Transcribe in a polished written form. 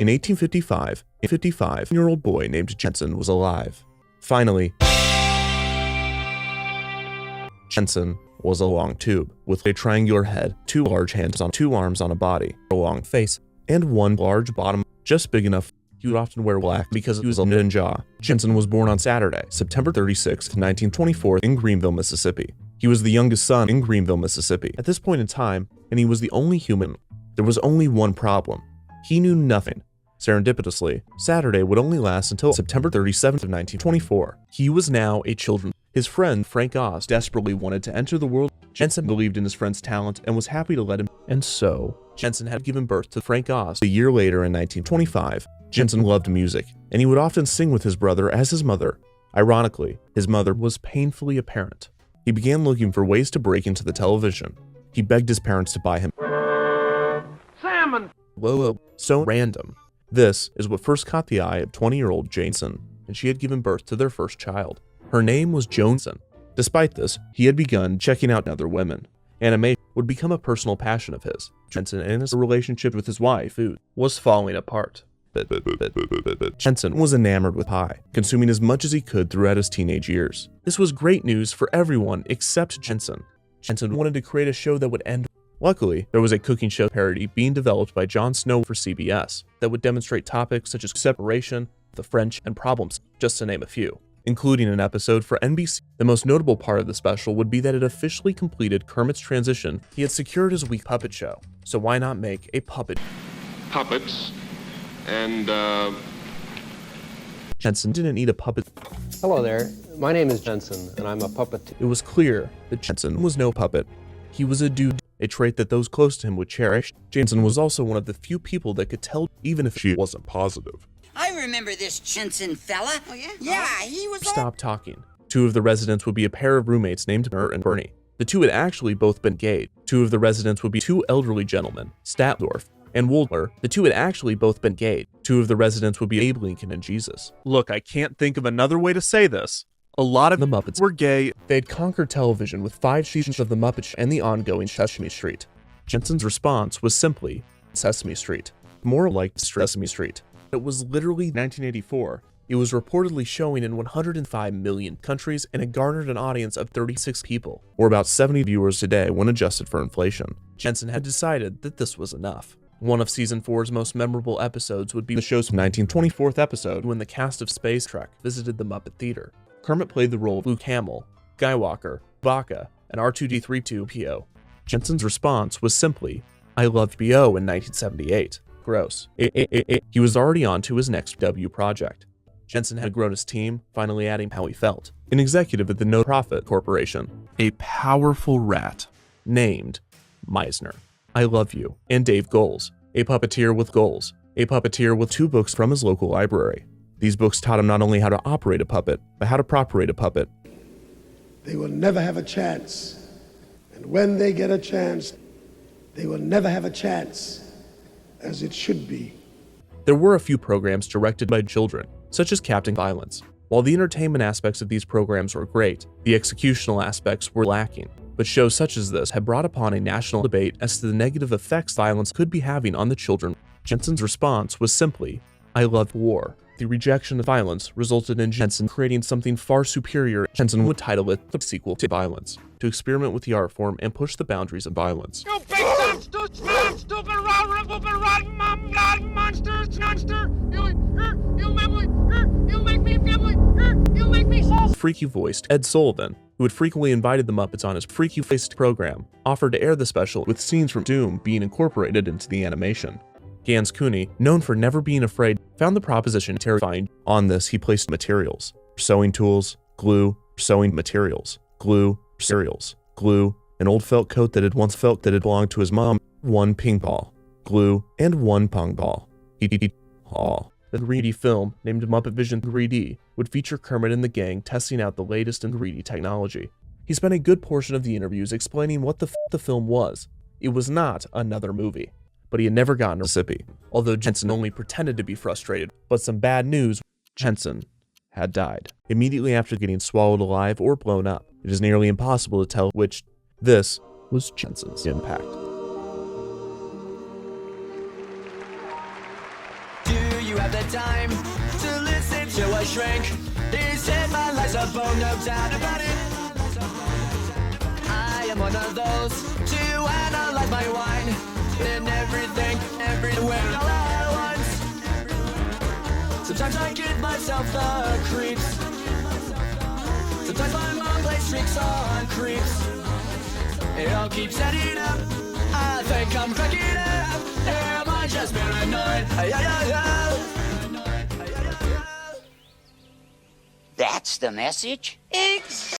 In 1855, a 55-year-old boy named Jenson was alive. Finally, Jenson was a long tube with a triangular head, 2 large hands on 2 arms on a body, a long face, and 1 large bottom just big enough. He would often wear black because he was a ninja. Jenson was born on Saturday, September 36, 1924 in Greenville, Mississippi. He was the youngest son in Greenville, Mississippi at this point in time, and he was the only human. There was only one problem. He knew nothing. Serendipitously, Saturday would only last until September 37, 1924. He was now a child. His friend, Frank Oz, desperately wanted to enter the world. Jenson believed in his friend's talent and was happy to let him. And so, Jenson had given birth to Frank Oz. A year later in 1925, Jenson loved music, and he would often sing with his brother as his mother. Ironically, his mother was painfully apparent. He began looking for ways to break into the television. He begged his parents to buy him salmon. Whoa, so random. This is what first caught the eye of 20-year-old Jenson, and she had given birth to their first child. Her name was Jenson. Despite this, he had begun checking out other women. Animation would become a personal passion of his. Jenson and his relationship with his wife, food, was falling apart. Jenson was enamored with pie, consuming as much as he could throughout his teenage years. This was great news for everyone except Jenson. Jenson wanted to create a show that would end. Luckily, there was a cooking show parody being developed by Jon Snow for CBS that would demonstrate topics such as separation, the French, and problems, just to name a few, including an episode for NBC. The most notable part of the special would be that it officially completed Kermit's transition. He had secured his week puppet show, so why not make a puppet? Puppets, and Jenson didn't need a puppet. Hello there, my name is Jenson, and I'm a puppet. It was clear that Jenson was no puppet. He was a dude, a trait that those close to him would cherish. Jenson was also one of the few people that could tell even if she wasn't positive. I remember this Jenson fella. Oh, yeah? Yeah, he was Stop talking. 2 of the residents would be a pair of roommates named Bert and Bernie. The 2 had actually both been gay. 2 of the residents would be 2 elderly gentlemen, Statdorf and Woldler. The 2 had actually both been gay. 2 of the residents would be Abe Lincoln and Jesus. Look, I can't think of another way to say this. A lot of the Muppets were gay. They'd conquered television with 5 seasons of the Muppet Show and the ongoing Sesame Street. Jenson's response was simply Sesame Street, more like Sesame Street. It was literally 1984. It was reportedly showing in 105 million countries and it garnered an audience of 36 people, or about 70 viewers a day when adjusted for inflation. Jenson had decided that this was enough. One of season 4's most memorable episodes would be the show's 1924 episode when the cast of Space Trek visited the Muppet Theater. Kermit played the role of Luke Hamill, Skywalker, Chewbacca, and R2-D3-2PO. Jenson's response was simply, I loved BO in 1978. Gross. He was already on to his next W project. Jenson had grown his team, finally adding how he felt. An executive at the no-profit corporation. A powerful rat named Meisner. I love you. And Dave Goals. A puppeteer with goals. A puppeteer with 2 books from his local library. These books taught him not only how to operate a puppet, but how to properate a puppet. They will never have a chance. And when they get a chance, they will never have a chance as it should be. There were a few programs directed by children, such as Captain Violence. While the entertainment aspects of these programs were great, the executional aspects were lacking. But shows such as this had brought upon a national debate as to the negative effects violence could be having on the children. Jenson's response was simply, I love war. The rejection of violence resulted in Jenson creating something far superior. Jenson would title it the sequel to Violence, to experiment with the art form and push the boundaries of violence. You big dumb, stupid, rotten, monsters, monster! You make me so. Freaky-voiced Ed Sullivan, who had frequently invited the Muppets on his freaky-faced program, offered to air the special with scenes from Doom being incorporated into the animation. Gans Cooney, known for never being afraid, found the proposition terrifying. On this, he placed materials: sewing tools, glue, sewing materials, glue, cereals, glue, an old felt coat that had once felt that it belonged to his mom, 1 ping ball, glue, and 1 pong ball. The 3D film, named Muppet Vision 3D, would feature Kermit and the gang testing out the latest in 3D technology. He spent a good portion of the interviews explaining what the film was. It was not another movie. But he had never gotten a Mississippi, although Jenson only pretended to be frustrated. But some bad news, Jenson had died immediately after getting swallowed alive or blown up. It is nearly impossible to tell which. This was Jenson's impact. you have the time to listen to a shrink. He's hit my life's a bone, no doubt about it. I am one of those to analyze my wine in everything, everywhere, all at once. Sometimes I give myself the creeps. Sometimes my mom plays tricks on creeps. It all keeps adding up. I think I'm cracking up. Am I just paranoid? That's the message?